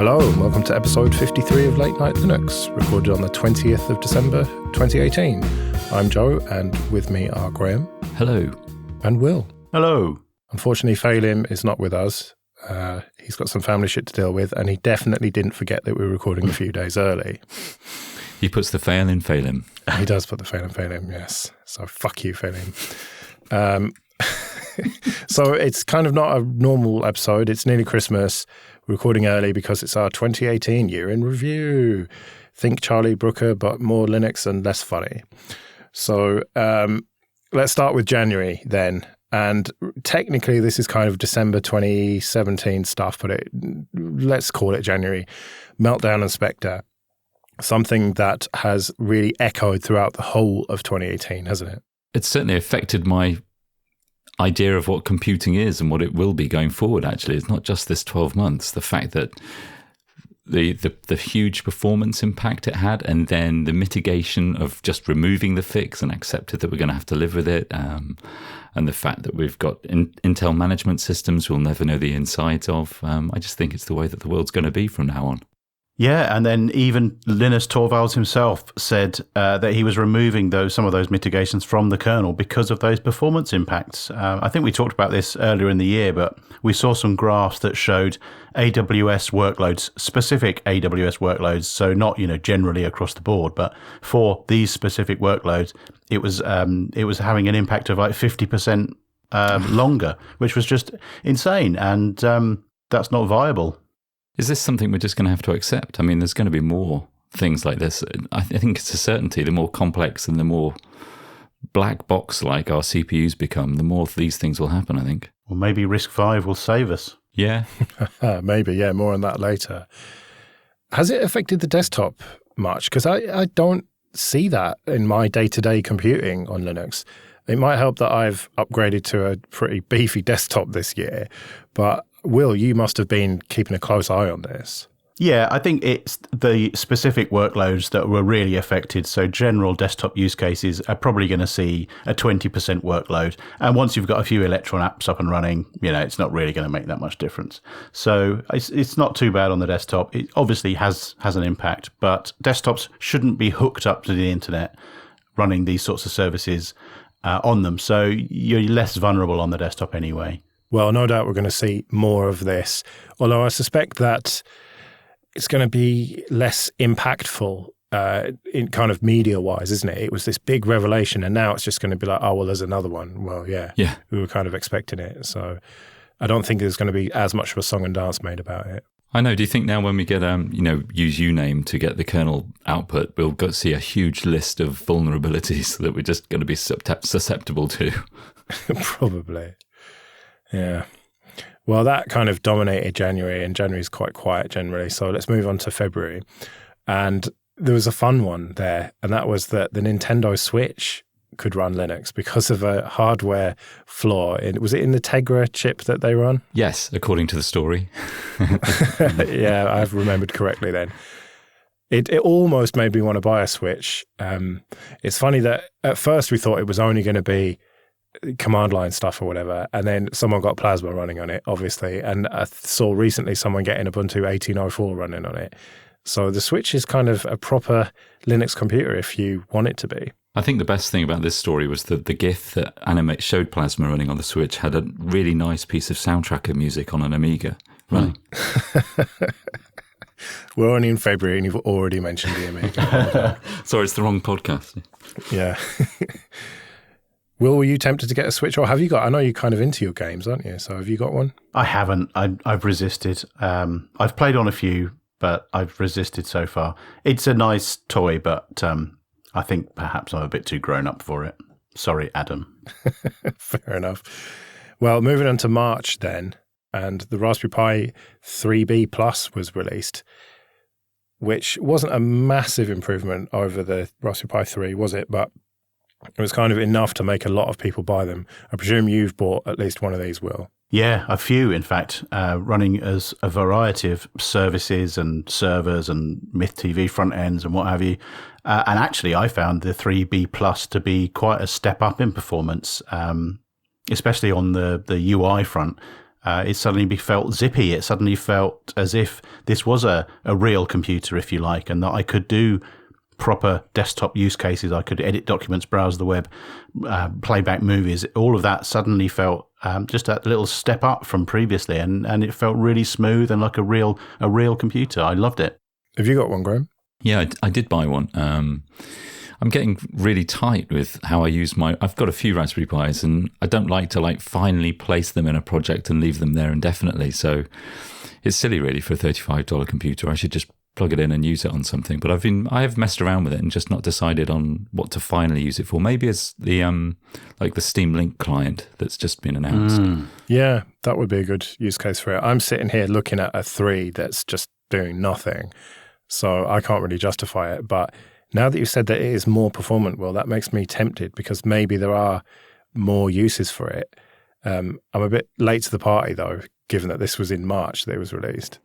Hello and welcome to episode 53 of Late Night Linux, recorded on the 20th of December 2018. I'm Joe, and with me are Graham. Hello. And Will. Hello. Unfortunately, Phelim is not with us. He's got some family shit to deal with, and he definitely didn't forget that we were recording a few days early. He puts the fail in Phelim. He does put the fail in Phelim, yes. So fuck you, Phelim. So it's kind of not a normal episode. It's nearly Christmas. We're recording early because it's our 2018 year in review. Think Charlie Brooker, but more Linux and less funny. So let's start with January then. And technically this is kind of December 2017 stuff, but let's call it January. Meltdown and Spectre. Something that has really echoed throughout the whole of 2018, hasn't it? It's certainly affected my idea of what computing is and what it will be going forward, actually. It's not just this 12 months. The fact that the huge performance impact it had, and then the mitigation of just removing the fix and accepted that we're going to have to live with it, and the fact that we've got Intel management systems we'll never know the insides of. I just think it's the way that the world's going to be from now on. Yeah, and then even Linus Torvalds himself said that he was removing some of those mitigations from the kernel because of those performance impacts. I think we talked about this earlier in the year, but we saw some graphs that showed AWS workloads, specific AWS workloads, so not generally across the board, but for these specific workloads, it was having an impact of like 50% longer, which was just insane, and that's not viable. Is this something we're just going to have to accept? I mean, there's going to be more things like this. I think it's a certainty. The more complex and the more black box-like our CPUs become, the more these things will happen, I think. Well, maybe RISC-V will save us. Yeah. Maybe, yeah, more on that later. Has it affected the desktop much? Because I don't see that in my day-to-day computing on Linux. It might help that I've upgraded to a pretty beefy desktop this year, but Will, you must have been keeping a close eye on this. Yeah, I think it's the specific workloads that were really affected. So general desktop use cases are probably going to see a 20% workload. And once you've got a few Electron apps up and running, it's not really going to make that much difference. So it's not too bad on the desktop. It obviously has an impact, but desktops shouldn't be hooked up to the internet running these sorts of services on them. So you're less vulnerable on the desktop anyway. Well, no doubt we're going to see more of this, although I suspect that it's going to be less impactful in kind of media-wise, isn't it? It was this big revelation, and now it's just going to be like, oh, well, there's another one. Well, yeah, we were kind of expecting it. So I don't think there's going to be as much of a song and dance made about it. I know. Do you think now when we get, use uname to get the kernel output, we'll go see a huge list of vulnerabilities that we're just going to be susceptible to? Probably. Yeah. Well, that kind of dominated January, and January is quite quiet generally. So let's move on to February. And there was a fun one there, and that was that the Nintendo Switch could run Linux because of a hardware flaw. Was it in the Tegra chip that they run? Yes, according to the story. Yeah, I've remembered correctly then. It almost made me want to buy a Switch. It's funny that at first we thought it was only going to be command line stuff or whatever, and then someone got Plasma running on it, obviously, and I saw recently someone getting Ubuntu 18.04 running on it. So the Switch is kind of a proper Linux computer if you want it to be. I think the best thing about this story was that the GIF that showed Plasma running on the Switch had a really nice piece of soundtracker music on an Amiga running. We're only in February and you've already mentioned the Amiga. Sorry, it's the wrong podcast. Yeah. Will, were you tempted to get a Switch, or have you got? I know you're kind of into your games, aren't you? So have you got one? I haven't. I've resisted. I've played on a few, but I've resisted so far. It's a nice toy, but I think perhaps I'm a bit too grown up for it. Sorry, Adam. Fair enough. Well, moving on to March then, and the Raspberry Pi 3B Plus was released, which wasn't a massive improvement over the Raspberry Pi 3, was it? But it was kind of enough to make a lot of people buy them. I presume you've bought at least one of these, Will. Yeah, a few, in fact, running as a variety of services and servers and Myth TV front ends and what have you. And actually, I found the 3B Plus to be quite a step up in performance, especially on the UI front. it suddenly felt zippy. It suddenly felt as if this was a real computer, if you like, and that I could do proper desktop use cases. I could edit documents, browse the web, play back movies. All of that suddenly felt just a little step up from previously, and it felt really smooth and like a real computer. I loved it. Have you got one, Graham? Yeah, I did buy one. I'm getting really tight with how I use I've got a few Raspberry Pis, and I don't like to finally place them in a project and leave them there indefinitely. So it's silly really for a $35 computer. I should just plug it in and use it on something. But I have messed around with it and just not decided on what to finally use it for. Maybe it's the the Steam Link client that's just been announced. Yeah, that would be a good use case for it. I'm sitting here looking at a 3 that's just doing nothing, so I can't really justify it. But now that you said that it is more performant, well, that makes me tempted, because maybe there are more uses for it. I'm a bit late to the party, though, given that this was in March that it was released.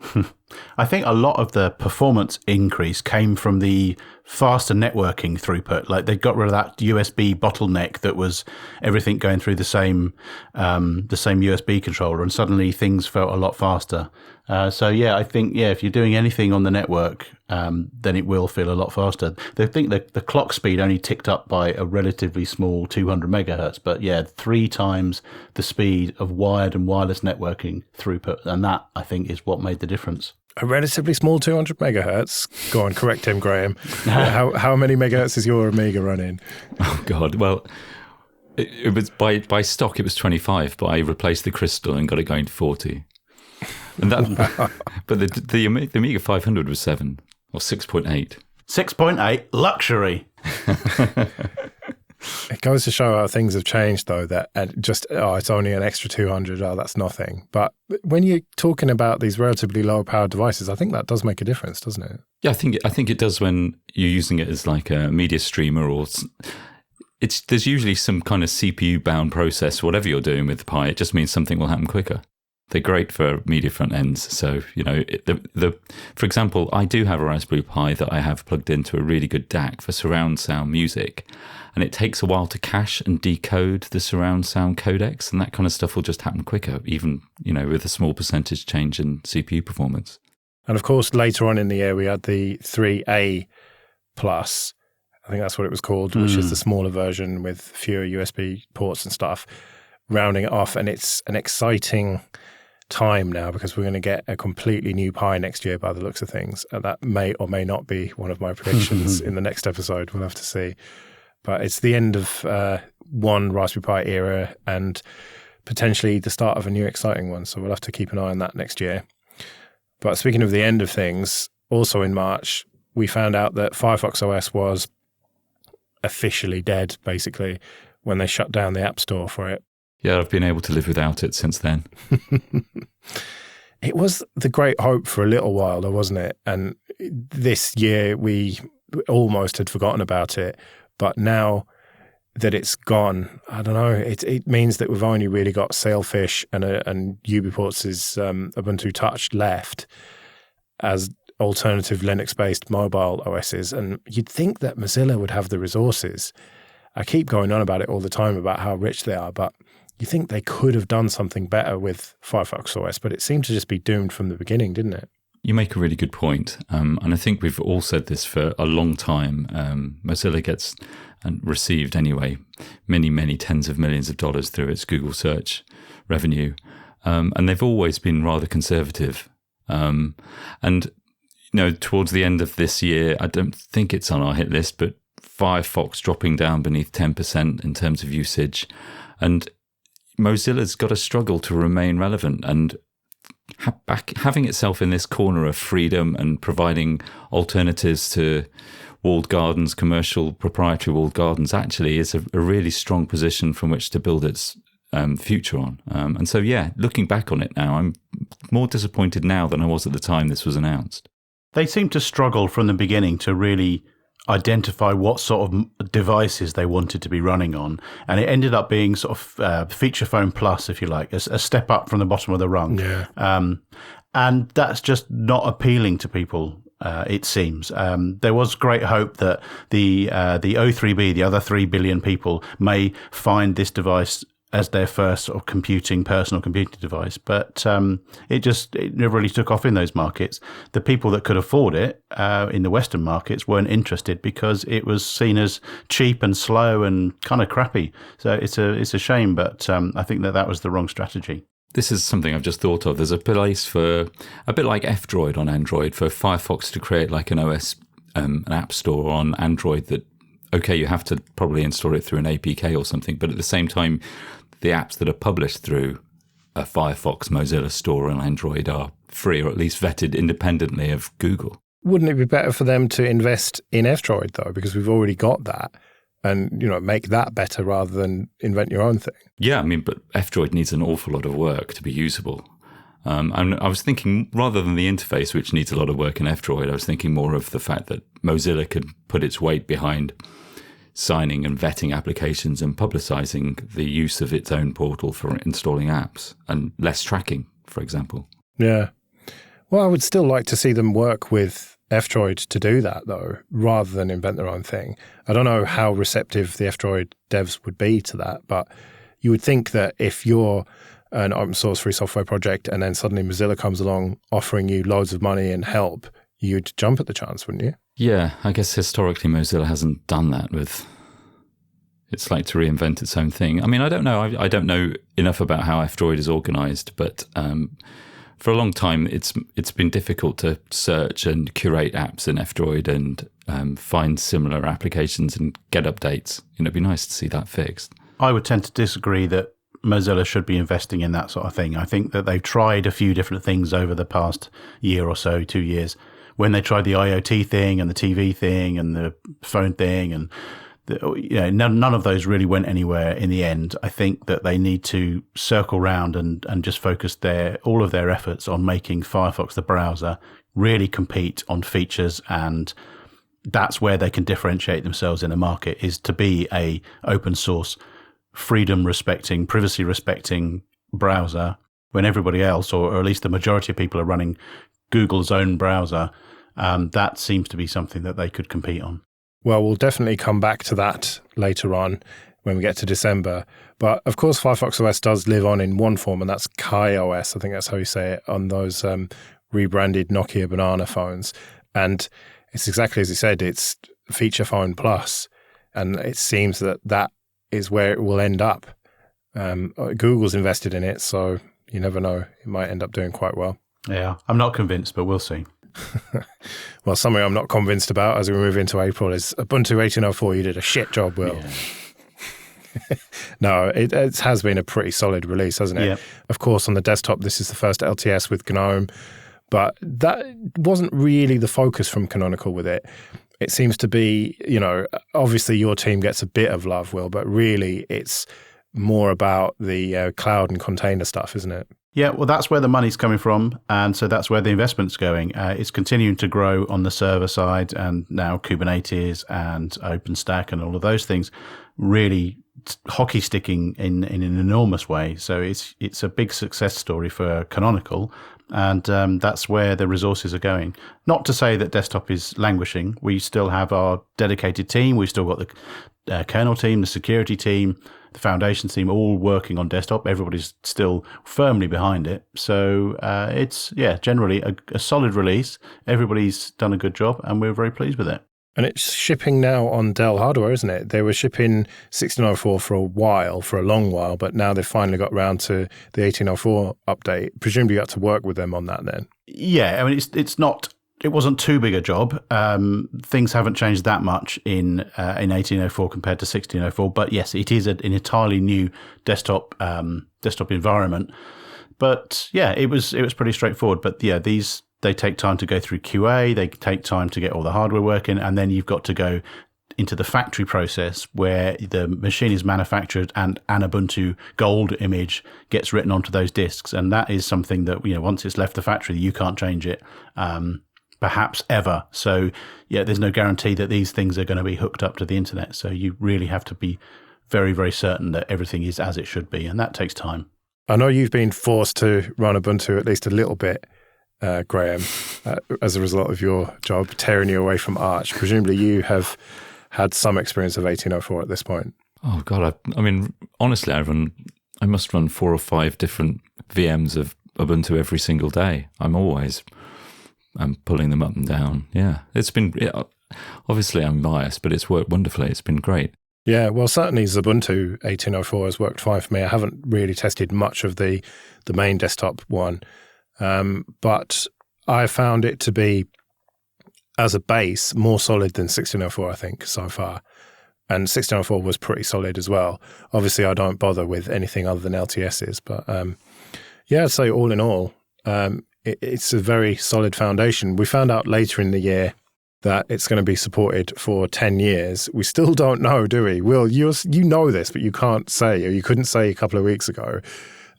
I think a lot of the performance increase came from the faster networking throughput. Like, they got rid of that USB bottleneck that was everything going through the same USB controller, and suddenly things felt a lot faster. So yeah, I think if you're doing anything on the network, then it will feel a lot faster. They think that the clock speed only ticked up by a relatively small 200 megahertz, but 3 times the speed of wired and wireless networking throughput, and that, I think, is what made the difference. A relatively small 200 megahertz? Go on, correct him, Graham. How many megahertz is your Amiga running? Oh, God. Well, it was by stock, it was 25, but I replaced the crystal and got it going to 40. And that, but the Amiga 500 was 7 or 6.8. 6.8 luxury. It goes to show how things have changed, though, that it's only an extra 200, that's nothing. But when you're talking about these relatively low-powered devices, I think that does make a difference, doesn't it? Yeah, I think it does when you're using it as like a media streamer, or there's usually some kind of CPU-bound process. Whatever you're doing with the Pi, it just means something will happen quicker. They're great for media front ends. So, for example, I do have a Raspberry Pi that I have plugged into a really good DAC for surround sound music. And it takes a while to cache and decode the surround sound codecs, and that kind of stuff will just happen quicker, even, with a small percentage change in CPU performance. And of course, later on in the year, we had the 3A Plus. I think that's what it was called, which is the smaller version with fewer USB ports and stuff, rounding it off. And it's an exciting time now, because we're going to get a completely new Pi next year by the looks of things. And that may or may not be one of my predictions in the next episode. We'll have to see. But it's the end of one Raspberry Pi era and potentially the start of a new exciting one. So we'll have to keep an eye on that next year. But speaking of the end of things, also in March, we found out that Firefox OS was officially dead, basically, when they shut down the App Store for it. Yeah, I've been able to live without it since then. It was the great hope for a little while, though, wasn't it? And this year we almost had forgotten about it. But now that it's gone, I don't know, it means that we've only really got Sailfish and Ubiports' Ubuntu Touch left as alternative Linux-based mobile OSs. And you'd think that Mozilla would have the resources. I keep going on about it all the time about how rich they are, but you think they could have done something better with Firefox OS, but it seemed to just be doomed from the beginning, didn't it? You make a really good point. And I think we've all said this for a long time. Mozilla gets and received anyway many, many tens of millions of dollars through its Google search revenue. And they've always been rather conservative. And, towards the end of this year, I don't think it's on our hit list, but Firefox dropping down beneath 10% in terms of usage. And Mozilla's got to struggle to remain relevant, and having itself in this corner of freedom and providing alternatives to walled gardens, commercial proprietary walled gardens, actually is a really strong position from which to build its future on. And so, looking back on it now, I'm more disappointed now than I was at the time this was announced. They seem to struggle from the beginning to really identify what sort of devices they wanted to be running on, and it ended up being sort of feature phone plus, if you like, a step up from the bottom of the rung. And that's just not appealing to people, it seems. There was great hope that the O3B, the other 3 billion people, may find this device as their first sort of personal computing device. But it never really took off in those markets. The people that could afford it in the Western markets weren't interested because it was seen as cheap and slow and kind of crappy. So it's a shame, but I think that was the wrong strategy. This is something I've just thought of. There's a place for, a bit like F-Droid on Android, for Firefox to create like an OS, an app store on Android that, okay, you have to probably install it through an APK or something, but at the same time, the apps that are published through a Firefox Mozilla store on Android are free, or at least vetted independently of Google. Wouldn't it be better for them to invest in F-Droid, though, because we've already got that, and make that better rather than invent your own thing? Yeah, I mean, but F-Droid needs an awful lot of work to be usable. And I was thinking, rather than the interface, which needs a lot of work in F-Droid, I was thinking more of the fact that Mozilla could put its weight behind signing and vetting applications and publicizing the use of its own portal for installing apps, and less tracking, for example. Yeah. Well, I would still like to see them work with F-Droid to do that, though, rather than invent their own thing. I don't know how receptive the F-Droid devs would be to that, but you would think that if you're an open source free software project and then suddenly Mozilla comes along offering you loads of money and help, you'd jump at the chance, wouldn't you? Yeah, I guess historically Mozilla hasn't done that with... It's like to reinvent its own thing. I mean, I don't know. I don't know enough about how F-Droid is organized, but for a long time, it's been difficult to search and curate apps in F-Droid and find similar applications and get updates. It'd be nice to see that fixed. I would tend to disagree that Mozilla should be investing in that sort of thing. I think that they've tried a few different things over the past year or so, 2 years, when they tried the IoT thing and the TV thing and the phone thing, and none of those really went anywhere in the end. I think that they need to circle round and just focus all of their efforts on making Firefox, the browser, really compete on features, and that's where they can differentiate themselves in the market, is to be a open source, freedom respecting, privacy respecting browser, when everybody else, or at least the majority of people, are running Google's own browser. That seems to be something that they could compete on. Well, we'll definitely come back to that later on when we get to December. But of course, Firefox OS does live on in one form, and that's KaiOS. I think that's how you say it, on those rebranded Nokia Banana phones. And it's exactly as you said, it's Feature Phone Plus. And it seems that is where it will end up. Google's invested in it, so you never know. It might end up doing quite well. Yeah, I'm not convinced, but we'll see. Well, something I'm not convinced about as we move into April is Ubuntu 18.04. You did a shit job, Will. Yeah. No, it has been a pretty solid release, hasn't it? Yeah. Of course, on the desktop, this is the first LTS with GNOME, but that wasn't really the focus from Canonical with it. It seems to be, obviously your team gets a bit of love, Will, but really it's more about the cloud and container stuff, isn't it? Yeah, well, that's where the money's coming from, and so that's where the investment's going. It's continuing to grow on the server side, and now Kubernetes and OpenStack and all of those things really hockey sticking in an enormous way. So it's a big success story for Canonical, and that's where the resources are going. Not to say that desktop is languishing. We still have our dedicated team. We've still got the kernel team, the security team, the foundation team, all working on desktop. Everybody's still firmly behind it. So it's, generally a solid release. Everybody's done a good job, and we're very pleased with it. And it's shipping now on Dell hardware, isn't it? They were shipping 16.04 for a long while, but now they've finally got around to the 18.04 update. Presumably you got to work with them on that then. Yeah, I mean, it wasn't too big a job. Things haven't changed that much in 18.04 compared to 16.04, but yes, it is an entirely new desktop environment. But yeah, it was pretty straightforward. But yeah, they take time to go through QA, they take time to get all the hardware working, and then you've got to go into the factory process where the machine is manufactured and an Ubuntu Gold image gets written onto those disks. And that is something that, once it's left the factory, you can't change it, perhaps ever. So yeah, there's no guarantee that these things are going to be hooked up to the internet. So you really have to be very, very certain that everything is as it should be. And that takes time. I know you've been forced to run Ubuntu at least a little bit, Graham, as a result of your job tearing you away from Arch. Presumably you have had some experience of 18.04 at this point. Oh, God. I mean, honestly, I run I must run 4 or 5 different VMs of Ubuntu every single day. I'm pulling them up and down. Yeah, it's been, obviously I'm biased, but it's worked wonderfully. It's been great. Yeah, well, certainly Ubuntu 18.04 has worked fine for me. I haven't really tested much of the main desktop one, but I found it to be, as a base, more solid than 16.04, I think, so far. And 16.04 was pretty solid as well. Obviously, I don't bother with anything other than LTSs, but yeah, I'd say all in all, it's a very solid foundation. We found out later in the year that it's going to be supported for 10 years. We still don't know, do we? Will, you know this, but you can't say, or you couldn't say a couple of weeks ago.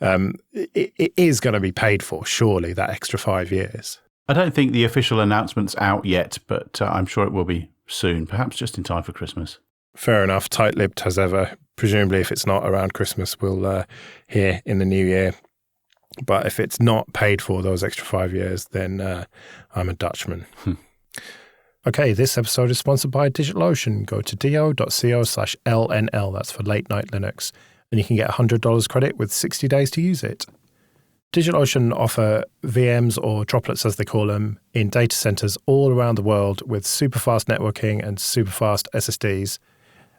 It is going to be paid for, surely, that extra 5 years. I don't think the official announcement's out yet, but I'm sure it will be soon, perhaps just in time for Christmas. Fair enough, tight-lipped as ever. Presumably, if it's not around Christmas, we'll hear in the new year. But if it's not paid for those extra 5 years, then I'm a Dutchman. Okay, this episode is sponsored by Digitalocean. Go to do.co/LNL, that's for Late Night Linux, and you can get $100 credit with 60 days to use it. Digitalocean offer VMs, or droplets as they call them, in data centers all around the world with super fast networking and super fast SSDs.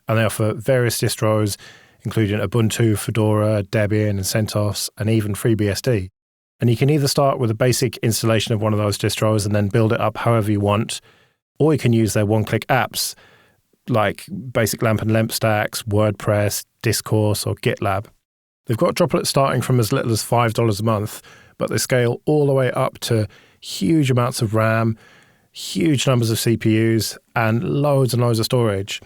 And they offer various distros, including Ubuntu, Fedora, Debian, and CentOS, and even FreeBSD. And you can either start with a basic installation of one of those distros and then build it up however you want, or you can use their one-click apps like Basic Lamp and Lamp Stacks, WordPress, Discourse, or GitLab. They've got droplets starting from as little as $5 a month, but they scale all the way up to huge amounts of RAM, huge numbers of CPUs, and loads of storage.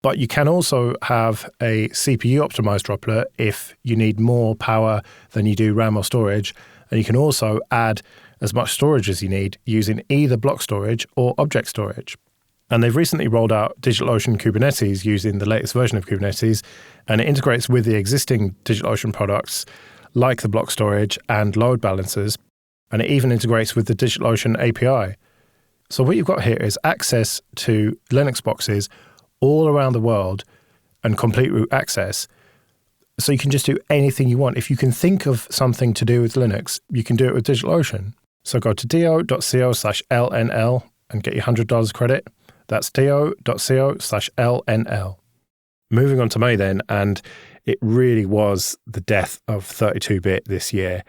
But you can also have a CPU-optimized droplet if you need more power than you do RAM or storage, and you can also add as much storage as you need using either block storage or object storage. And they've recently rolled out DigitalOcean Kubernetes using the latest version of Kubernetes, and it integrates with the existing DigitalOcean products like the block storage and load balancers, and it even integrates with the DigitalOcean API. So what you've got here is access to Linux boxes all around the world and complete root access. So you can just do anything you want. If you can think of something to do with Linux, you can do it with DigitalOcean. So go to do.co/LNL and get your $100 credit. That's do.co/LNL. Moving on to May then, and it really was the death of 32-bit this year,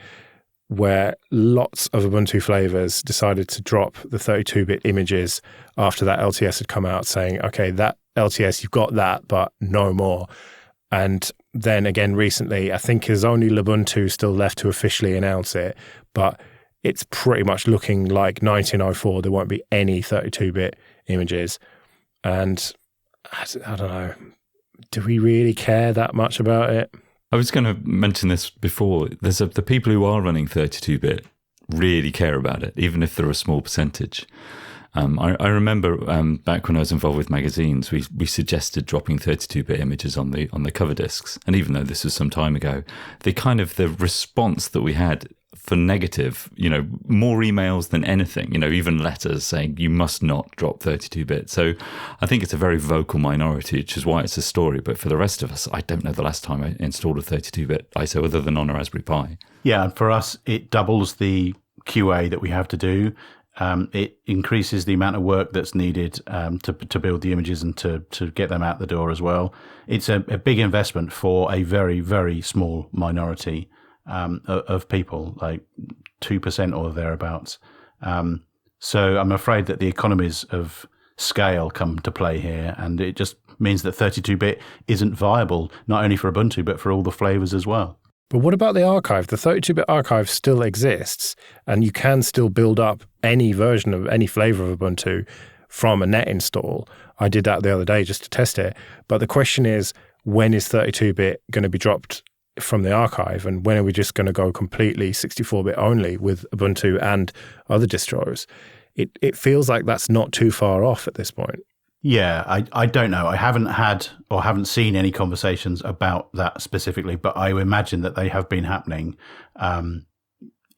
where lots of Ubuntu flavors decided to drop the 32-bit images after that LTS had come out, saying, okay, that LTS, you've got that, but no more. And then again recently, I think there's only Ubuntu still left to officially announce it, but it's pretty much looking like 1904. There won't be any 32-bit images. And I don't know, do we really care that much about it? I was going to mention this before. The people who are running 32-bit really care about it, even if they're a small percentage. I remember back when I was involved with magazines, we suggested dropping 32-bit images on the cover discs. And even though this was some time ago, the response that we had for negative, more emails than anything, even letters saying you must not drop 32-bit. So I think it's a very vocal minority, which is why it's a story. But for the rest of us, I don't know the last time I installed a 32-bit ISO other than on a Raspberry Pi. Yeah, and for us, it doubles the QA that we have to do. It increases the amount of work that's needed to build the images and to get them out the door as well. It's a big investment for a very, very small minority of people, like 2% or thereabouts. So I'm afraid that the economies of scale come to play here, and it just means that 32-bit isn't viable, not only for Ubuntu, but for all the flavors as well. But what about the archive? The 32-bit archive still exists, and you can still build up any version of any flavor of Ubuntu from a net install. I did that the other day just to test it. But the question is, when is 32-bit going to be dropped from the archive, and when are we just going to go completely 64-bit only with Ubuntu and other distros? It feels like that's not too far off at this point. Yeah, I don't know. I haven't had or haven't seen any conversations about that specifically, but I imagine that they have been happening.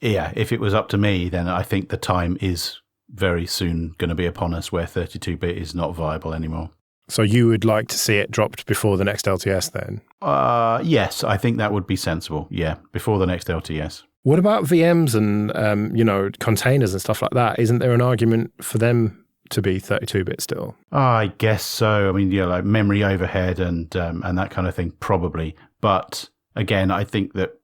If it was up to me, then I think the time is very soon going to be upon us where 32-bit is not viable anymore. So you would like to see it dropped before the next LTS then? Yes, I think that would be sensible. Yeah, before the next LTS. What about VMs and containers and stuff like that? Isn't there an argument for them to be 32-bit still? I guess so. I mean, like memory overhead and that kind of thing, probably. But again, I think that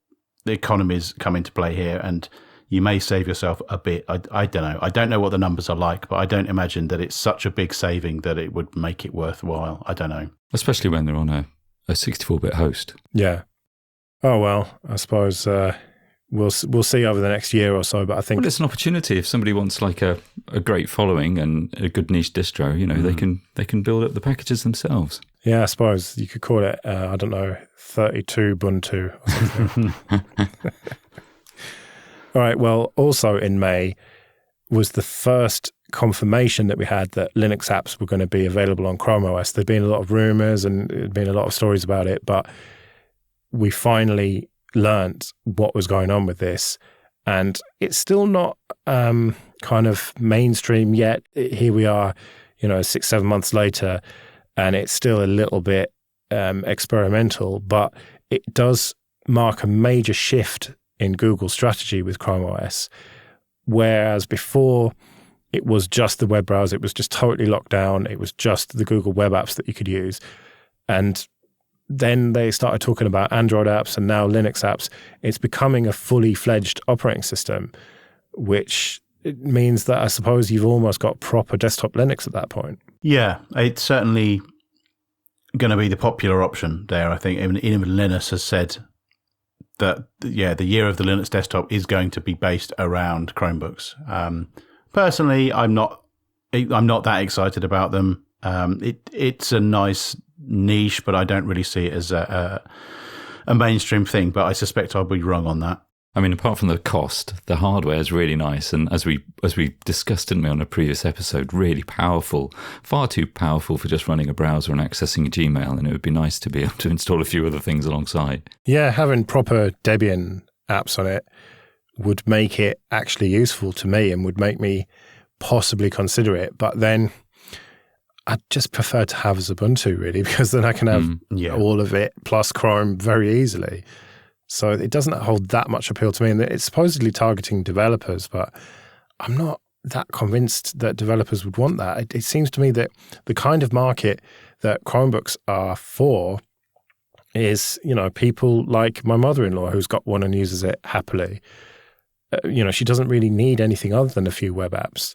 the economies come into play here, and you may save yourself a bit. I don't know. I don't know what the numbers are like, but I don't imagine that it's such a big saving that it would make it worthwhile. I don't know. Especially when they're on a 64-bit host. Yeah. Oh, well, I suppose we'll see over the next year or so, but I think... Well, it's an opportunity. If somebody wants like a great following and a good niche distro, they can build up the packages themselves. Yeah, I suppose you could call it, 32 Ubuntu or something. All right, well, also in May was the first confirmation that we had that Linux apps were going to be available on Chrome OS. There'd been a lot of rumors and there'd been a lot of stories about it, but we finally learnt what was going on with this. And it's still not kind of mainstream yet. Here we are, 6-7 months later, and it's still a little bit experimental, but it does mark a major shift in Google's strategy with Chrome OS. Whereas before, it was just the web browser. It was just totally locked down. It was just the Google web apps that you could use. And then they started talking about Android apps and now Linux apps. It's becoming a fully fledged operating system, which means that I suppose you've almost got proper desktop Linux at that point. Yeah, it's certainly going to be the popular option there. I think even Linus has said that, the year of the Linux desktop is going to be based around Chromebooks. Personally, I'm not that excited about them. It's a nice niche, but I don't really see it as a mainstream thing. But I suspect I'll be wrong on that. I mean, apart from the cost, the hardware is really nice, and as we discussed, didn't we, on a previous episode, really powerful, far too powerful for just running a browser and accessing Gmail. And it would be nice to be able to install a few other things alongside. Yeah, having proper Debian apps on it would make it actually useful to me and would make me possibly consider it. But then I'd just prefer to have Ubuntu, really, because then I can have all of it plus Chrome very easily. So it doesn't hold that much appeal to me. And it's supposedly targeting developers, but I'm not that convinced that developers would want that. It seems to me that the kind of market that Chromebooks are for is, people like my mother-in-law who's got one and uses it happily. She doesn't really need anything other than a few web apps.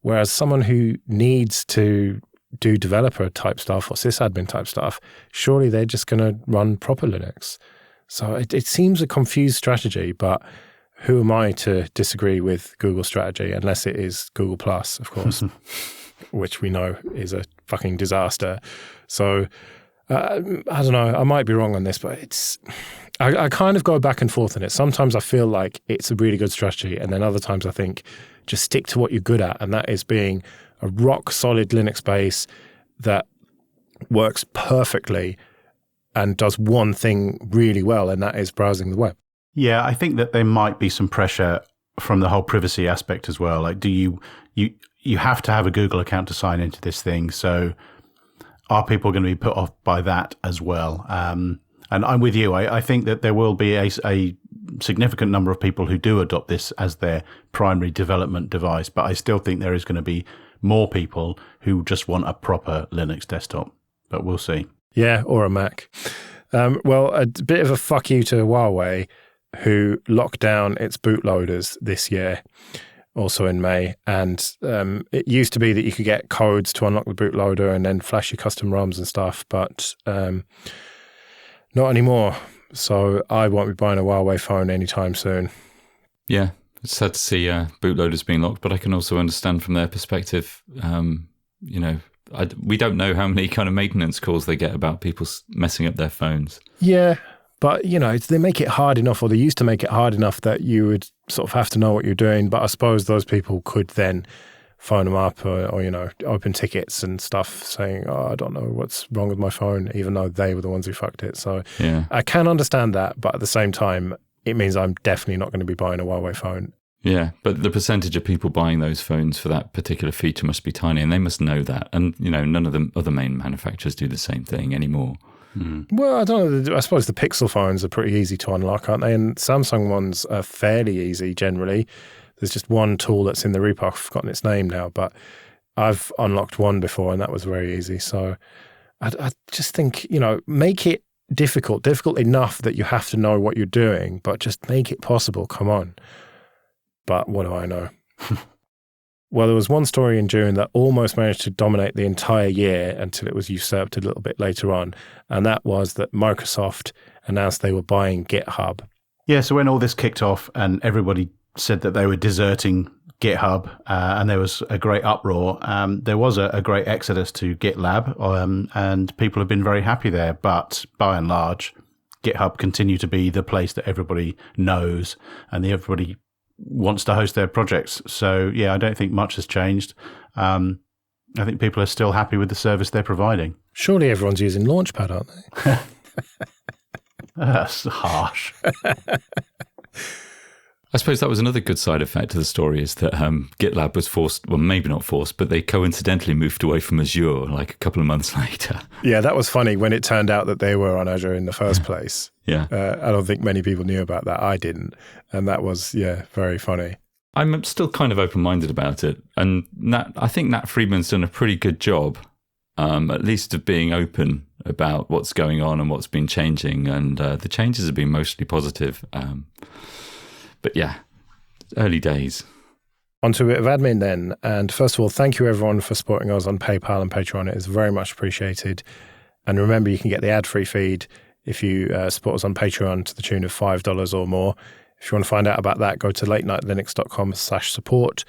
Whereas someone who needs to do developer type stuff or sysadmin type stuff, surely they're just going to run proper Linux. So it seems a confused strategy, but who am I to disagree with Google's strategy, unless it is Google Plus, of course, which we know is a fucking disaster. So I don't know, I might be wrong on this, but I kind of go back and forth on it. Sometimes I feel like it's a really good strategy, and then other times I think just stick to what you're good at, and that is being a rock solid Linux base that works perfectly and does one thing really well, and that is browsing the web. Yeah, I think that there might be some pressure from the whole privacy aspect as well. Like, do you have to have a Google account to sign into this thing? So are people going to be put off by that as well? And I'm with you. I think that there will be a significant number of people who do adopt this as their primary development device, but I still think there is going to be more people who just want a proper Linux desktop. But we'll see. Yeah, or a Mac. Well, a bit of a fuck you to Huawei, who locked down its bootloaders this year, also in May. And it used to be that you could get codes to unlock the bootloader and then flash your custom ROMs and stuff, but not anymore. So I won't be buying a Huawei phone anytime soon. Yeah, it's sad to see bootloaders being locked, but I can also understand from their perspective, we don't know how many kind of maintenance calls they get about people messing up their phones. Yeah, but, they make it hard enough, or they used to make it hard enough that you would sort of have to know what you're doing. But I suppose those people could then phone them up or open tickets and stuff saying, I don't know what's wrong with my phone, even though they were the ones who fucked it. So yeah. I can understand that, but at the same time, it means I'm definitely not going to be buying a Huawei phone. Yeah, but the percentage of people buying those phones for that particular feature must be tiny, and they must know that. And, none of the other main manufacturers do the same thing anymore. Well, I don't know. I suppose the Pixel phones are pretty easy to unlock, aren't they? And Samsung ones are fairly easy generally. There's just one tool that's in the repo. I've forgotten its name now, but I've unlocked one before and that was very easy. So I just think, make it difficult enough that you have to know what you're doing, but just make it possible. Come on. But what do I know? Well, there was one story in June that almost managed to dominate the entire year until it was usurped a little bit later on. And that was that Microsoft announced they were buying GitHub. Yeah, so when all this kicked off and everybody said that they were deserting GitHub and there was a great uproar, there was a great exodus to GitLab and people have been very happy there. But by and large, GitHub continued to be the place that everybody knows and everybody wants to host their projects. So, yeah, I don't think much has changed. I think people are still happy with the service they're providing. Surely everyone's using Launchpad, aren't they? That's harsh. I suppose that was another good side effect of the story is that GitLab was forced, well, maybe not forced, but they coincidentally moved away from Azure like a couple of months later. Yeah, that was funny when it turned out that they were on Azure in the first place. Yeah. I don't think many people knew about that. I didn't. And that was, very funny. I'm still kind of open-minded about it. And I think Nat Friedman's done a pretty good job, at least of being open about what's going on and what's been changing. And the changes have been mostly positive. But yeah, early days. On to a bit of admin then. And first of all, thank you everyone for supporting us on PayPal and Patreon. It is very much appreciated. And remember, you can get the ad-free feed if you support us on Patreon to the tune of $5 or more. If you want to find out about that, go to latenightlinux.com/support.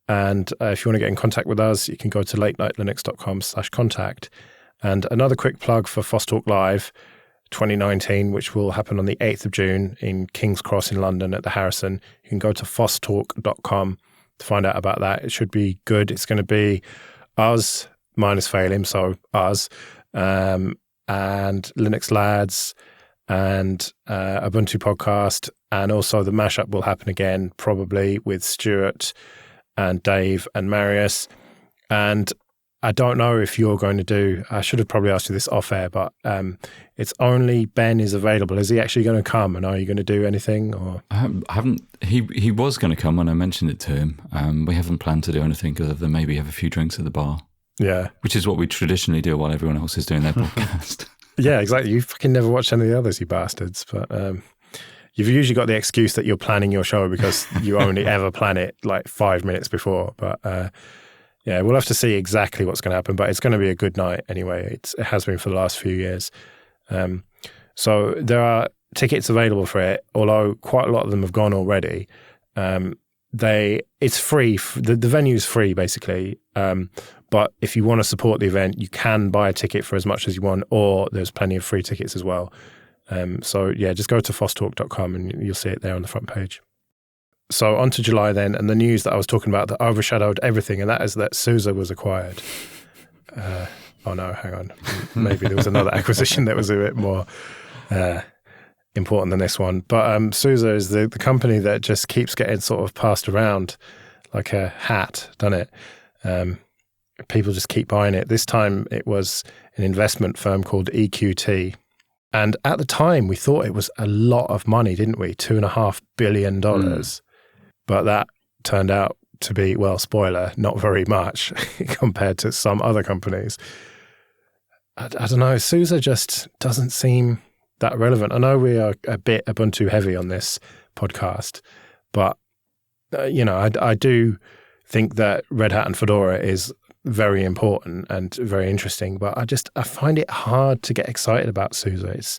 And if you want to get in contact with us, you can go to latenightlinux.com/contact. And another quick plug for FOSS Talk Live 2019, which will happen on the 8th of June in King's Cross in London at the Harrison. You can go to fosstalk.com to find out about that. It should be good. It's going to be us minus Phelim, so us, and Linux Lads and Ubuntu podcast. And also the mashup will happen again, probably with Stuart and Dave and Marius. And I don't know if you're going to do, I should have probably asked you this off air, but it's only Ben is available. Is he actually going to come and are you going to do anything? Or I haven't, he was going to come when I mentioned it to him. We haven't planned to do anything other than maybe have a few drinks at the bar. Yeah. Which is what we traditionally do while everyone else is doing their podcast. Yeah, exactly. You fucking never watch any of the others, you bastards. But you've usually got the excuse that you're planning your show because you only ever plan it like 5 minutes before. But yeah, we'll have to see exactly what's going to happen, but it's going to be a good night anyway. It has been for the last few years. So there are tickets available for it, although quite a lot of them have gone already. It's free. The venue's free, basically. But if you want to support the event, you can buy a ticket for as much as you want, or there's plenty of free tickets as well. So yeah, just go to fosstalk.com and you'll see it there on the front page. So on to July then, and the news that I was talking about that overshadowed everything, and that is that SUSE was acquired. Oh no, hang on. Maybe there was another acquisition that was a bit more important than this one. But SUSE is the company that just keeps getting sort of passed around like a hat, doesn't it? People just keep buying it. This time it was an investment firm called EQT. And at the time, we thought it was a lot of money, didn't we? $2.5 billion. But that turned out to be, well, spoiler, not very much compared to some other companies. I don't know. SUSE just doesn't seem that relevant. I know we are a bit Ubuntu heavy on this podcast, but, I do think that Red Hat and Fedora is very important and very interesting, but I find it hard to get excited about SUSE.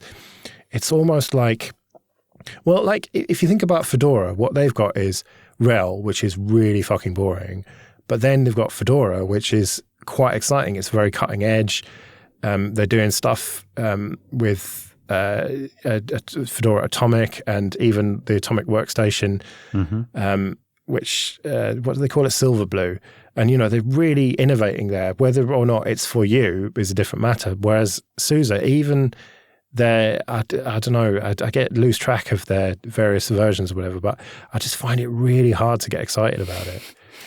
It's almost like, well, like if you think about Fedora, what they've got is RHEL, which is really fucking boring, but then they've got Fedora, which is quite exciting. It's very cutting edge. They're doing stuff with Fedora Atomic and even the Atomic Workstation, which, what do they call it? Silverblue. And, they're really innovating there. Whether or not it's for you is a different matter. Whereas SUSE, even I don't know, I lose track of their various versions or whatever, but I just find it really hard to get excited about it,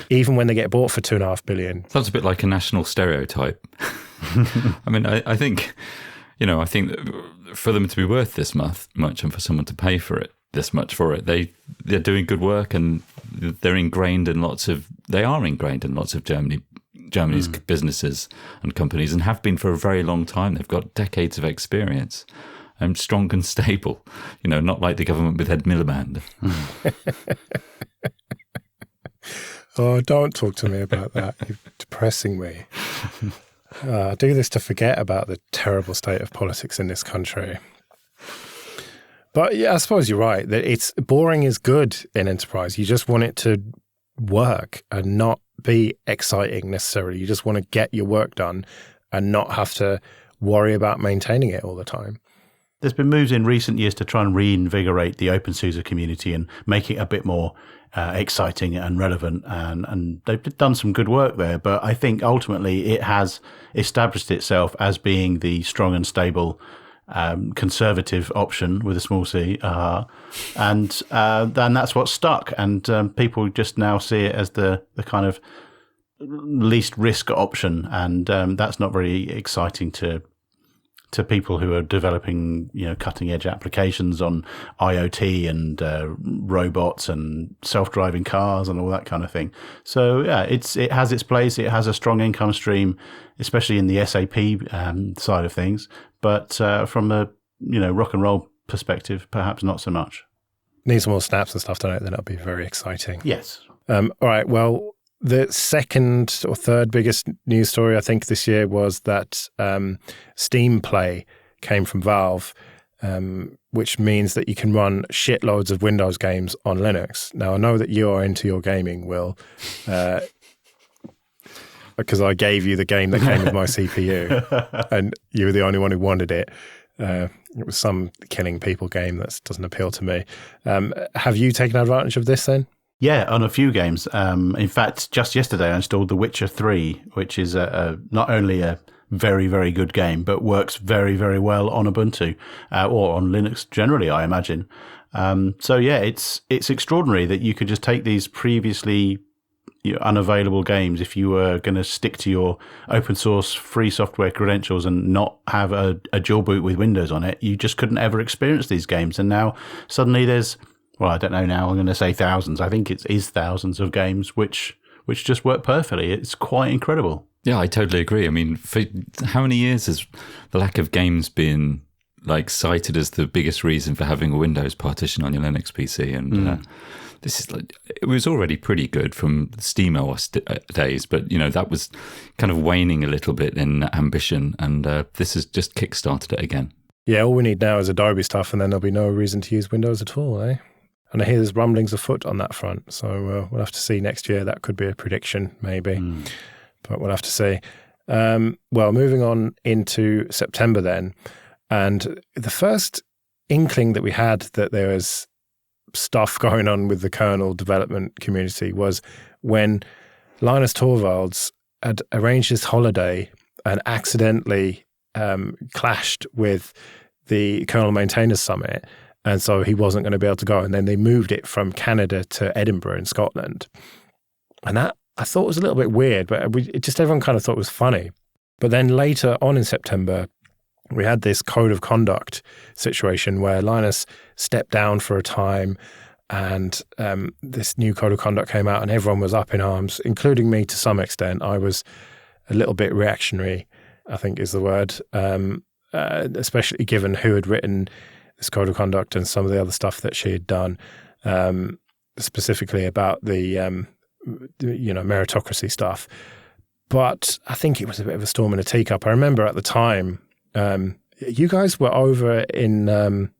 even when they get bought for $2.5 billion. Sounds a bit like a national stereotype. I mean, I think, I think that for them to be worth this much and for someone to pay for it this much for it, they're doing good work, and they are ingrained in lots of Germany's businesses and companies, and have been for a very long time. They've got decades of experience and strong and stable, not like the government with Ed Miliband. Oh, don't talk to me about that. You're depressing me. I do this to forget about the terrible state of politics in this country. But yeah, I suppose you're right. That it's boring is good in enterprise. You just want it to work and not be exciting necessarily. You just want to get your work done and not have to worry about maintaining it all the time. There's been moves in recent years to try and reinvigorate the OpenSUSE community and make it a bit more exciting and relevant, and they've done some good work there. But I think ultimately it has established itself as being the strong and stable conservative option with a small c, and then that's what's stuck. And people just now see it as the kind of least risk option, and that's not very exciting to people who are developing, cutting edge applications on IoT and robots and self-driving cars and all that kind of thing. So yeah, it has its place. It has a strong income stream, especially in the SAP side of things. But from a rock and roll perspective, perhaps not so much. Needs more snaps and stuff, don't it? Then that'll be very exciting. Yes. All right. Well, the second or third biggest news story, I think, this year was that Steam Play came from Valve, which means that you can run shitloads of Windows games on Linux. Now, I know that you are into your gaming, Will, because I gave you the game that came with my CPU, and you were the only one who wanted it. It was some killing people game that doesn't appeal to me. Have you taken advantage of this then? Yeah, on a few games. In fact, just yesterday I installed The Witcher 3, which is not only a very, very good game, but works very, very well on Ubuntu or on Linux generally, I imagine. So yeah, it's extraordinary that you could just take these previously unavailable games, if you were going to stick to your open source free software credentials and not have a dual boot with Windows on it. You just couldn't ever experience these games. And now suddenly there's, well, I don't know now, I'm going to say thousands. I think it is thousands of games which just work perfectly. It's quite incredible. Yeah, I totally agree. I mean, for how many years has the lack of games been cited as the biggest reason for having a Windows partition on your Linux PC? And this is it was already pretty good from SteamOS days, but that was kind of waning a little bit in ambition, and this has just kickstarted it again. Yeah, all we need now is Adobe stuff, and then there'll be no reason to use Windows at all, eh? And I hear there's rumblings afoot on that front, so we'll have to see next year. That could be a prediction, maybe, but we'll have to see. Well, moving on into September then, and the first inkling that we had that there was stuff going on with the kernel development community was when Linus Torvalds had arranged his holiday and accidentally clashed with the Kernel Maintainers Summit, and so he wasn't going to be able to go. And then they moved it from Canada to Edinburgh in Scotland. And that I thought was a little bit weird, but everyone kind of thought it was funny. But then later on in September, we had this code of conduct situation where Linus stepped down for a time, and this new code of conduct came out, and everyone was up in arms, including me to some extent. I was a little bit reactionary, I think is the word, especially given who had written this code of conduct and some of the other stuff that she had done, specifically about the meritocracy stuff. But I think it was a bit of a storm in a teacup. I remember at the time, you guys were over in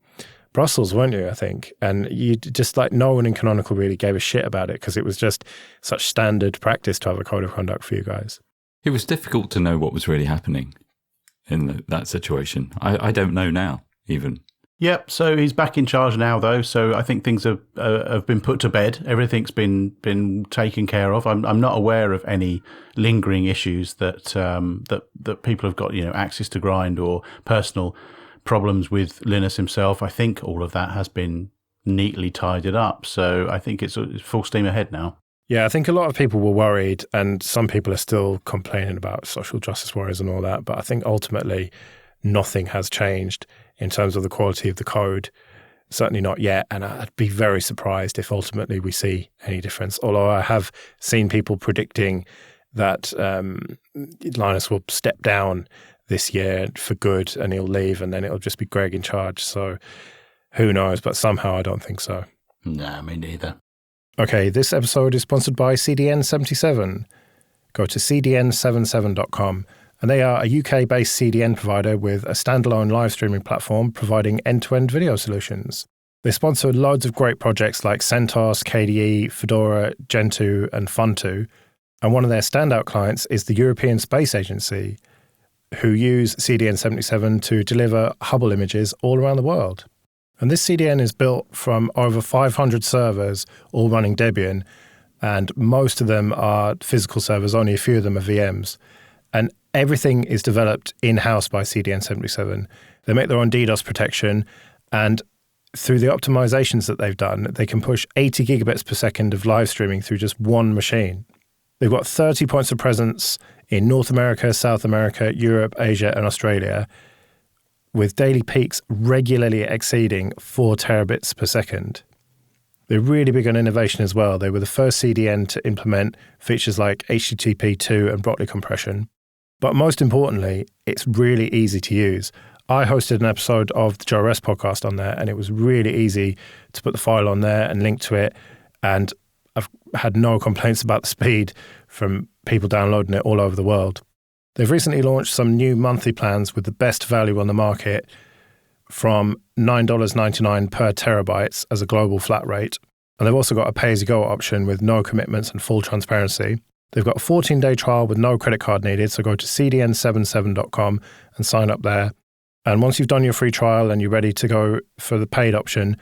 Brussels, weren't you, I think? And you just no one in Canonical really gave a shit about it because it was just such standard practice to have a code of conduct for you guys. It was difficult to know what was really happening in that situation. I don't know now, even. Yep. So he's back in charge now, though. So I think things have been put to bed. Everything's been taken care of. I'm not aware of any lingering issues that people have got access to grind or personal problems with Linus himself. I think all of that has been neatly tidied up. So I think it's full steam ahead now. Yeah, I think a lot of people were worried, and some people are still complaining about social justice warriors and all that. But I think ultimately, nothing has changed in terms of the quality of the code. Certainly not yet, and I'd be very surprised if ultimately we see any difference. Although I have seen people predicting that Linus will step down this year for good and he'll leave and then it'll just be Greg in charge. So who knows, but somehow I don't think so. No, me neither. Okay, this episode is sponsored by CDN77. Go to cdn77.com. And they are a UK-based CDN provider with a standalone live streaming platform providing end-to-end video solutions. They sponsor loads of great projects like CentOS, KDE, Fedora, Gentoo, and Funtoo. And one of their standout clients is the European Space Agency, who use CDN77 to deliver Hubble images all around the world. And this CDN is built from over 500 servers, all running Debian, and most of them are physical servers, only a few of them are VMs. And everything is developed in-house by CDN77. They make their own DDoS protection, and through the optimizations that they've done, they can push 80 gigabits per second of live streaming through just one machine. They've got 30 points of presence in North America, South America, Europe, Asia, and Australia, with daily peaks regularly exceeding 4 terabits per second. They're really big on innovation as well. They were the first CDN to implement features like HTTP2 and Brotli compression. But most importantly, it's really easy to use. I hosted an episode of the Joe Rest podcast on there, and it was really easy to put the file on there and link to it. And I've had no complaints about the speed from people downloading it all over the world. They've recently launched some new monthly plans with the best value on the market from $9.99 per terabytes as a global flat rate. And they've also got a pay-as-you-go option with no commitments and full transparency. They've got a 14-day trial with no credit card needed, so go to cdn77.com and sign up there. And once you've done your free trial and you're ready to go for the paid option,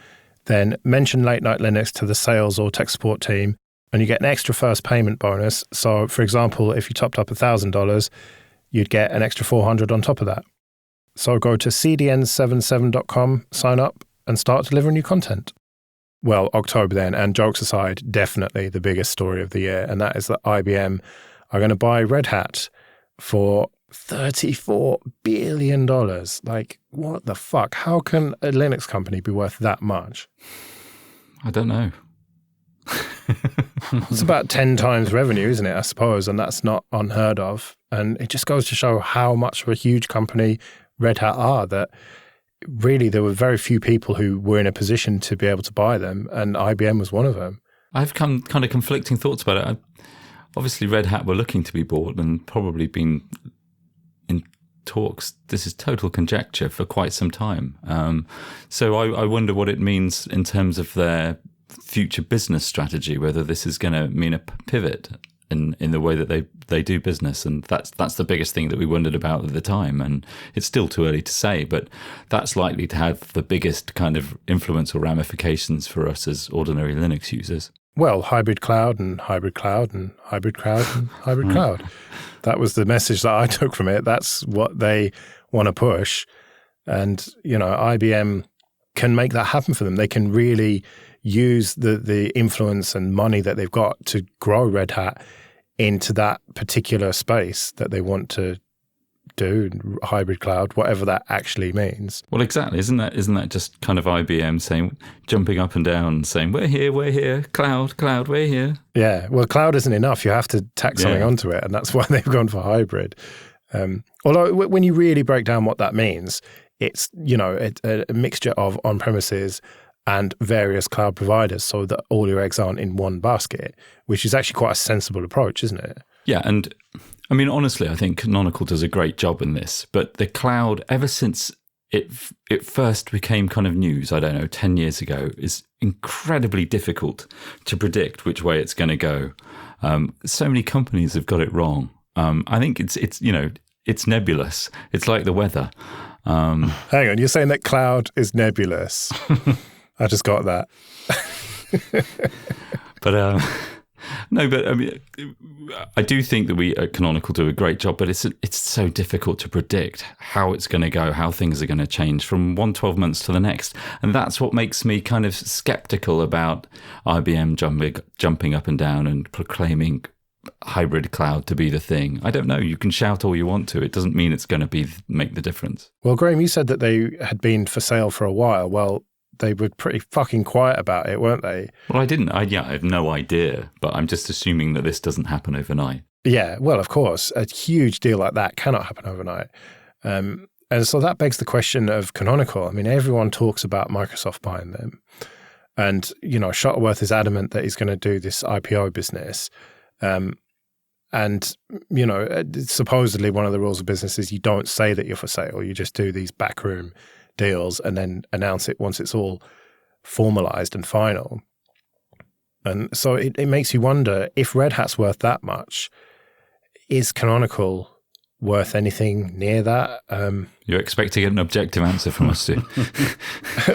then mention Late Night Linux to the sales or tech support team, and you get an extra first payment bonus. So, for example, if you topped up $1,000, you'd get an extra $400 on top of that. So go to cdn77.com, sign up, and start delivering new content. Well, October then, and jokes aside, definitely the biggest story of the year, and that is that IBM are going to buy Red Hat for $34 billion. Like, what the fuck? How can a Linux company be worth that much? I don't know. It's about 10 times revenue, isn't it, I suppose, and that's not unheard of. And it just goes to show how much of a huge company Red Hat are, that really there were very few people who were in a position to be able to buy them, and IBM was one of them. I've kind of conflicting thoughts about it. Obviously, Red Hat were looking to be bought and probably been in talks. This is total conjecture for quite some time. So I wonder what it means in terms of their future business strategy, whether this is going to mean a pivot in the way that they do business. And that's the biggest thing that we wondered about at the time. And it's still too early to say, but that's likely to have the biggest kind of influence or ramifications for us as ordinary Linux users. Well, hybrid cloud and hybrid cloud and hybrid cloud and hybrid cloud. That was the message that I took from it. That's what they want to push. And, IBM can make that happen for them. They can really use the influence and money that they've got to grow Red Hat into that particular space that they want to do, hybrid cloud, whatever that actually means. Well, exactly. Isn't that just kind of IBM jumping up and down, saying, we're here, cloud, we're here. Yeah, well, cloud isn't enough. You have to tack something onto it, and that's why they've gone for hybrid. Although when you really break down what that means, it's, a mixture of on-premises and various cloud providers, so that all your eggs aren't in one basket, which is actually quite a sensible approach, isn't it? Yeah, and I mean, honestly, I think Canonical does a great job in this, but the cloud, ever since it first became kind of news, 10 years ago, is incredibly difficult to predict which way it's going to go. So many companies have got it wrong. I think it's nebulous. It's like the weather. Hang on, you're saying that cloud is nebulous? I just got that. But no, but I mean, I do think that we at Canonical do a great job, but it's so difficult to predict how it's going to go, how things are going to change from 12 months to the next. And that's what makes me kind of skeptical about IBM jumping up and down and proclaiming hybrid cloud to be the thing. I don't know. You can shout all you want to. It doesn't mean it's going to make the difference. Well, Graham, you said that they had been for sale for a while. Well, they were pretty fucking quiet about it, weren't they? Well, I didn't. I have no idea, but I'm just assuming that this doesn't happen overnight. Yeah, well, of course, a huge deal like that cannot happen overnight. And so that begs the question of Canonical. I mean, everyone talks about Microsoft buying them. And, Shuttleworth is adamant that he's going to do this IPO business. And, supposedly one of the rules of business is you don't say that you're for sale. You just do these backroom deals and then announce it once it's all formalized and final. And so it makes you wonder, if Red Hat's worth that much, is Canonical worth anything near that? You're expecting an objective answer from us, too.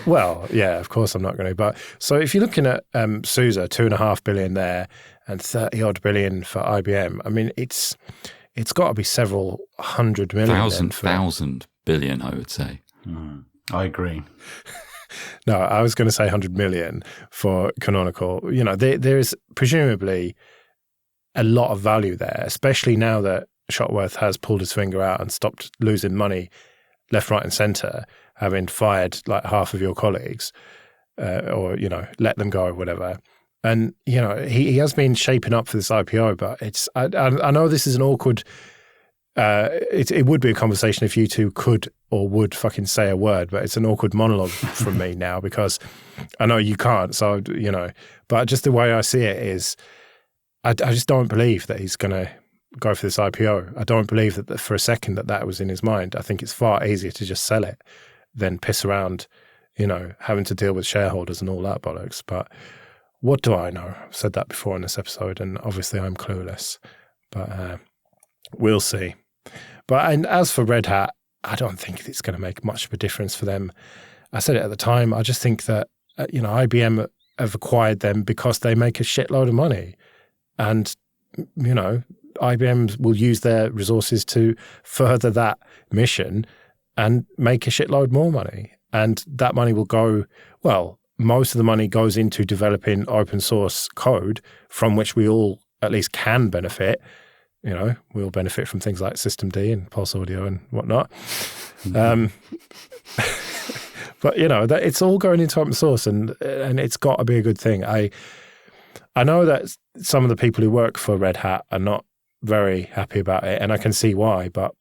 Well, yeah, of course I'm not going to. But so if you're looking at SUSE, $2.5 billion there and 30 odd billion for IBM, I mean, it's got to be several hundred million. Thousand billion, I would say. I agree. No, I was going to say 100 million for Canonical. There is presumably a lot of value there, especially now that Shuttleworth has pulled his finger out and stopped losing money left, right and centre, having fired like half of your colleagues or, let them go or whatever. And, he has been shaping up for this IPO, but I know this is an awkward, it would be a conversation if you two could or would fucking say a word, but it's an awkward monologue from me now because I know you can't. So, but just the way I see it is I just don't believe that he's going to go for this IPO. I don't believe that for a second that was in his mind. I think it's far easier to just sell it than piss around, having to deal with shareholders and all that bollocks. But what do I know? I've said that before in this episode, and obviously I'm clueless. But we'll see. And as for Red Hat, I don't think it's going to make much of a difference for them. I said it at the time. I just think that, IBM have acquired them because they make a shitload of money. And, IBM will use their resources to further that mission and make a shitload more money. And that money will go, well, most of the money goes into developing open source code from which we all at least can benefit. We'll benefit from things like Systemd and Pulse Audio and whatnot. But, it's all going into open source and it's got to be a good thing. I know that some of the people who work for Red Hat are not very happy about it, and I can see why, but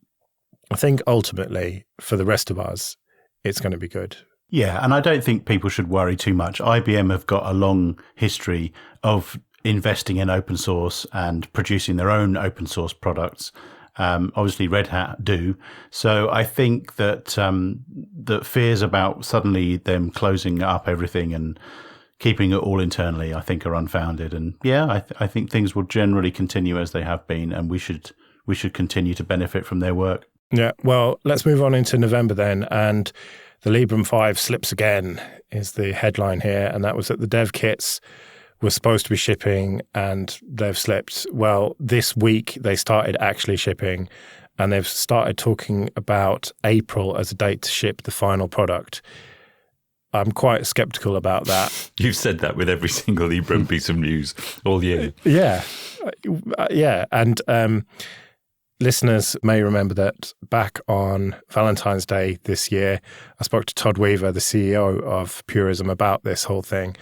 I think ultimately for the rest of us, it's going to be good. Yeah, and I don't think people should worry too much. IBM have got a long history of investing in open source and producing their own open source products. Obviously, Red Hat do. So I think that that fears about suddenly them closing up everything and keeping it all internally, I think, are unfounded. And yeah, I think things will generally continue as they have been, and we should continue to benefit from their work. Yeah, well, let's move on into November then. And the Librem 5 slips again is the headline here, and that was that the dev kits were supposed to be shipping and they've slipped. Well, this week they started actually shipping, and they've started talking about April as a date to ship the final product. I'm quite skeptical about that. You've said that with every single Librem piece of news all year. Yeah. And listeners may remember that back on Valentine's Day this year, I spoke to Todd Weaver, the CEO of Purism, about this whole thing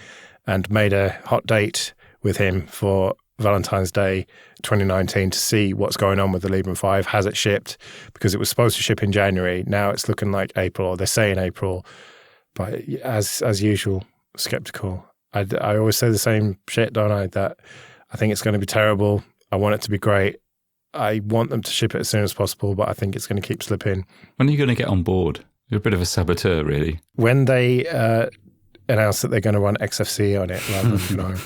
and made a hot date with him for Valentine's Day 2019 to see what's going on with the Librem 5. Has it shipped? Because it was supposed to ship in January. Now it's looking like April, or they're saying April. But as usual, skeptical. I always say the same shit, don't I? That I think it's going to be terrible. I want it to be great. I want them to ship it as soon as possible, but I think it's going to keep slipping. When are you going to get on board? You're a bit of a saboteur, really. When they announce that they're going to run XFCE on it rather than GNOME.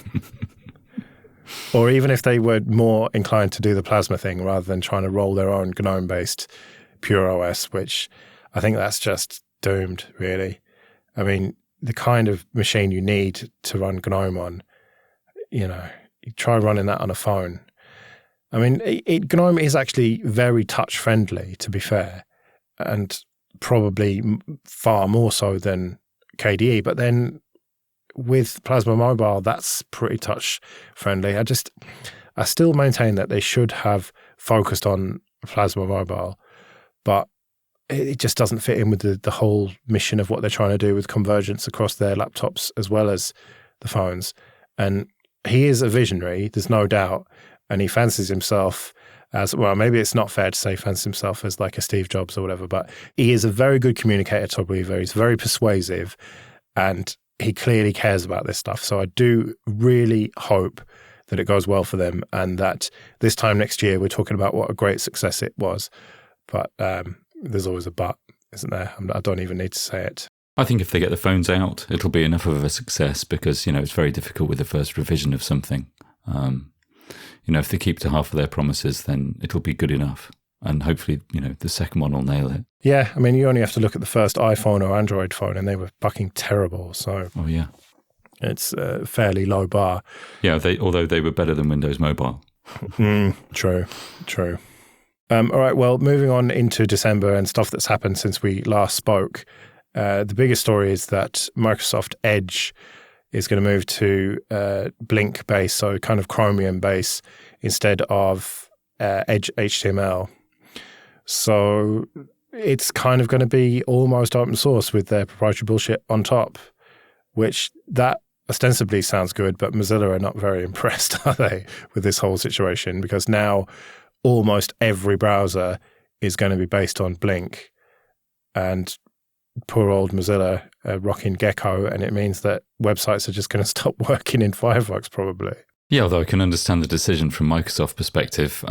Or even if they were more inclined to do the Plasma thing rather than trying to roll their own GNOME-based Pure OS, which I think that's just doomed, really. I mean, the kind of machine you need to run GNOME on, you try running that on a phone. I mean, GNOME is actually very touch-friendly, to be fair, and probably far more so than KDE. But then with Plasma Mobile, that's pretty touch-friendly. I still maintain that they should have focused on Plasma Mobile, but it just doesn't fit in with the whole mission of what they're trying to do with convergence across their laptops as well as the phones. And he is a visionary, there's no doubt, and he fancies himself as, well, maybe it's not fair to say fancies himself as like a Steve Jobs or whatever, but he is a very good communicator, Todd Weaver. He's very persuasive, and he clearly cares about this stuff. So I do really hope that it goes well for them, and that this time next year we're talking about what a great success it was. But there's always a but, isn't there? I don't even need to say it. I think if they get the phones out, it'll be enough of a success because, it's very difficult with the first revision of something. If they keep to half of their promises, then it'll be good enough. And hopefully, the second one will nail it. Yeah, I mean, you only have to look at the first iPhone or Android phone and they were fucking terrible. So oh, yeah. It's a fairly low bar. Yeah, although they were better than Windows Mobile. True. All right, well, moving on into December and stuff that's happened since we last spoke. The biggest story is that Microsoft Edge is going to move to Blink base, so kind of Chromium base, instead of Edge HTML. So it's kind of going to be almost open source with their proprietary bullshit on top, which that ostensibly sounds good, but Mozilla are not very impressed, are they, with this whole situation? Because now almost every browser is going to be based on Blink, and poor old Mozilla rocking Gecko, and it means that websites are just going to stop working in Firefox probably. Yeah, although I can understand the decision from Microsoft perspective.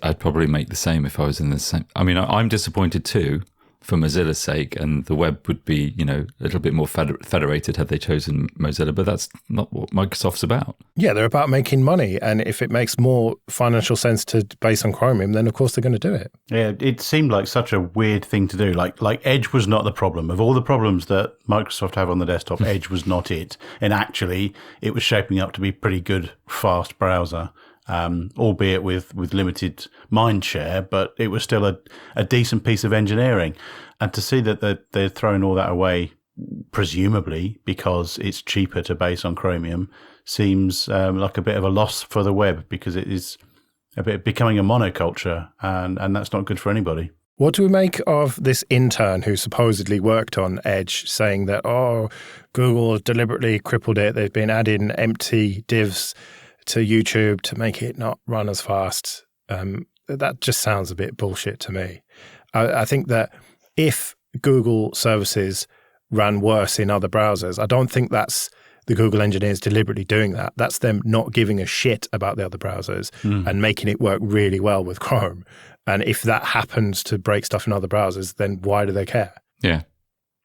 I'd probably make the same if I was in the same. I mean, I'm disappointed too, for Mozilla's sake, and the web would be, a little bit more federated had they chosen Mozilla, but that's not what Microsoft's about. Yeah, they're about making money, and if it makes more financial sense to base on Chromium, then of course they're going to do it. Yeah, it seemed like such a weird thing to do. Like Edge was not the problem. Of all the problems that Microsoft have on the desktop, Edge was not it. And actually, it was shaping up to be a pretty good, fast browser. Albeit with limited mind share, but it was still a decent piece of engineering. And to see that they're throwing all that away, presumably because it's cheaper to base on Chromium, seems like a bit of a loss for the web, because it is a bit becoming a monoculture, and that's not good for anybody. What do we make of this intern who supposedly worked on Edge saying that, Google deliberately crippled it, they've been adding empty divs to YouTube to make it not run as fast? That just sounds a bit bullshit to me. I think that if Google services ran worse in other browsers, I don't think that's the Google engineers deliberately doing that. That's them not giving a shit about the other browsers and making it work really well with Chrome. And if that happens to break stuff in other browsers, then why do they care? Yeah.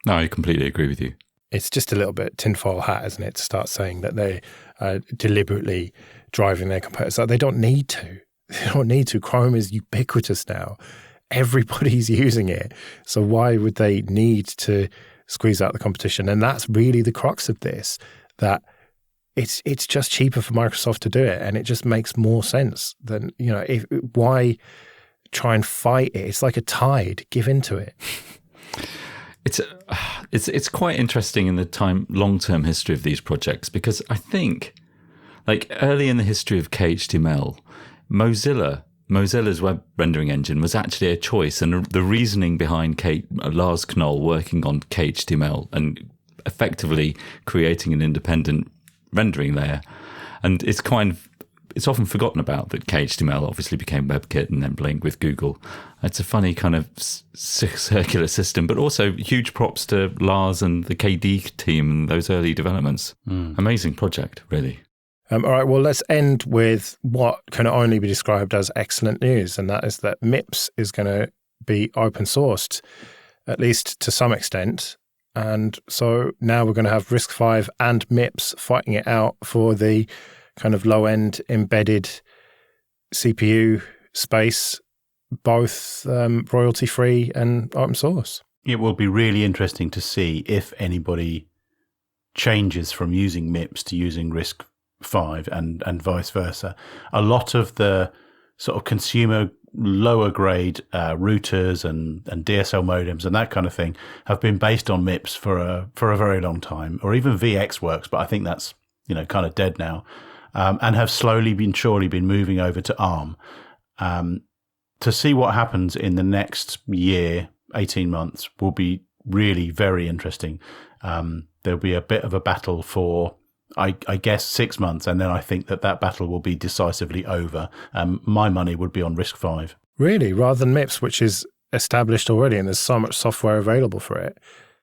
No, I completely agree with you. It's just a little bit tinfoil hat, isn't it, to start saying that they are deliberately driving their competitors. They don't need to. They don't need to. Chrome is ubiquitous now. Everybody's using it. So why would they need to squeeze out the competition? And that's really the crux of this, that it's just cheaper for Microsoft to do it, and it just makes more sense than, why try and fight it? It's like a tide. Give into it. It's quite interesting in the long-term history of these projects, because I think, like early in the history of KHTML, Mozilla's web rendering engine was actually a choice, and the reasoning behind Lars Knoll working on KHTML and effectively creating an independent rendering layer. And it's often forgotten about that KHTML obviously became WebKit and then Blink with Google. It's a funny kind of circular system, but also huge props to Lars and the KD team and those early developments. Amazing project, really. All right, well, let's end with what can only be described as excellent news, and that is that MIPS is going to be open sourced, at least to some extent. And so now we're going to have RISC-V and MIPS fighting it out for the kind of low-end embedded CPU space, both royalty-free and open source. It will be really interesting to see if anybody changes from using MIPS to using RISC-V and vice versa. A lot of the sort of consumer lower-grade routers and DSL modems and that kind of thing have been based on MIPS for a very long time, or even VX works, but I think that's kind of dead now. and have surely been moving over to ARM. To see what happens in the next year, 18 months, will be really very interesting. There'll be a bit of a battle for, I guess, 6 months, and then I think that battle will be decisively over. My money would be on RISC-V. Really? Rather than MIPS, which is established already and there's so much software available for it.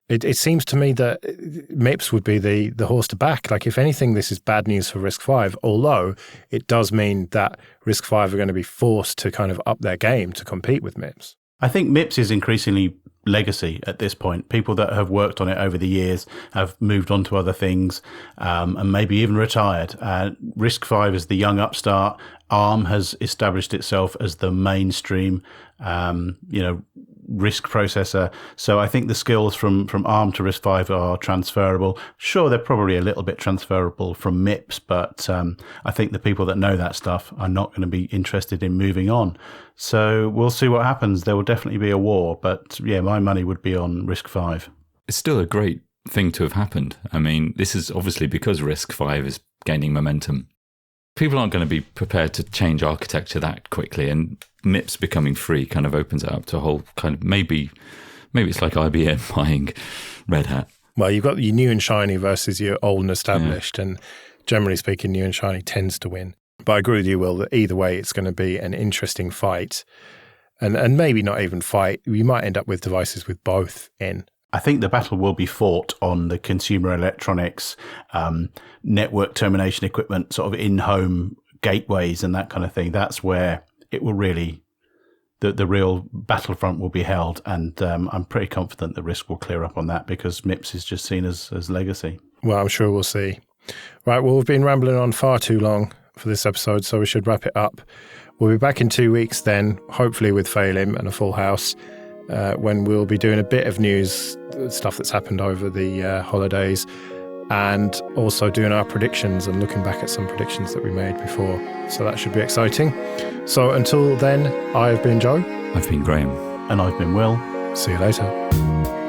It seems to me that MIPS would be the horse to back. Like, if anything, this is bad news for RISC-V, although it does mean that RISC-V are going to be forced to kind of up their game to compete with MIPS. I think MIPS is increasingly legacy at this point. People that have worked on it over the years have moved on to other things, and maybe even retired. RISC-V is the young upstart. ARM has established itself as the mainstream, RISC processor. So I think the skills from ARM to RISC-V are transferable. Sure, they're probably a little bit transferable from MIPS, but I think the people that know that stuff are not going to be interested in moving on. So we'll see what happens. There will definitely be a war, but yeah, my money would be on RISC-V. It's still a great thing to have happened. I mean, this is obviously because RISC-V is gaining momentum. People aren't going to be prepared to change architecture that quickly, and MIPS becoming free kind of opens it up to a whole kind of, maybe it's like IBM buying Red Hat. Well, you've got your new and shiny versus your old and established, and generally speaking, new and shiny tends to win. But I agree with you, Will, that either way, it's going to be an interesting fight, and maybe not even fight. You might end up with devices with both in. I think the battle will be fought on the consumer electronics, network termination equipment, sort of in-home gateways and that kind of thing. That's where it will really, the real battlefront will be held. And I'm pretty confident the risk will clear up on that because MIPS is just seen as legacy. Well, I'm sure we'll see. Right, well, we've been rambling on far too long for this episode, so we should wrap it up. We'll be back in 2 weeks then, hopefully with Phelim and a full house. When we'll be doing a bit of news, stuff that's happened over the holidays, and also doing our predictions and looking back at some predictions that we made before. So that should be exciting. So until then, I've been Joe. I've been Graham. And I've been Will. See you later.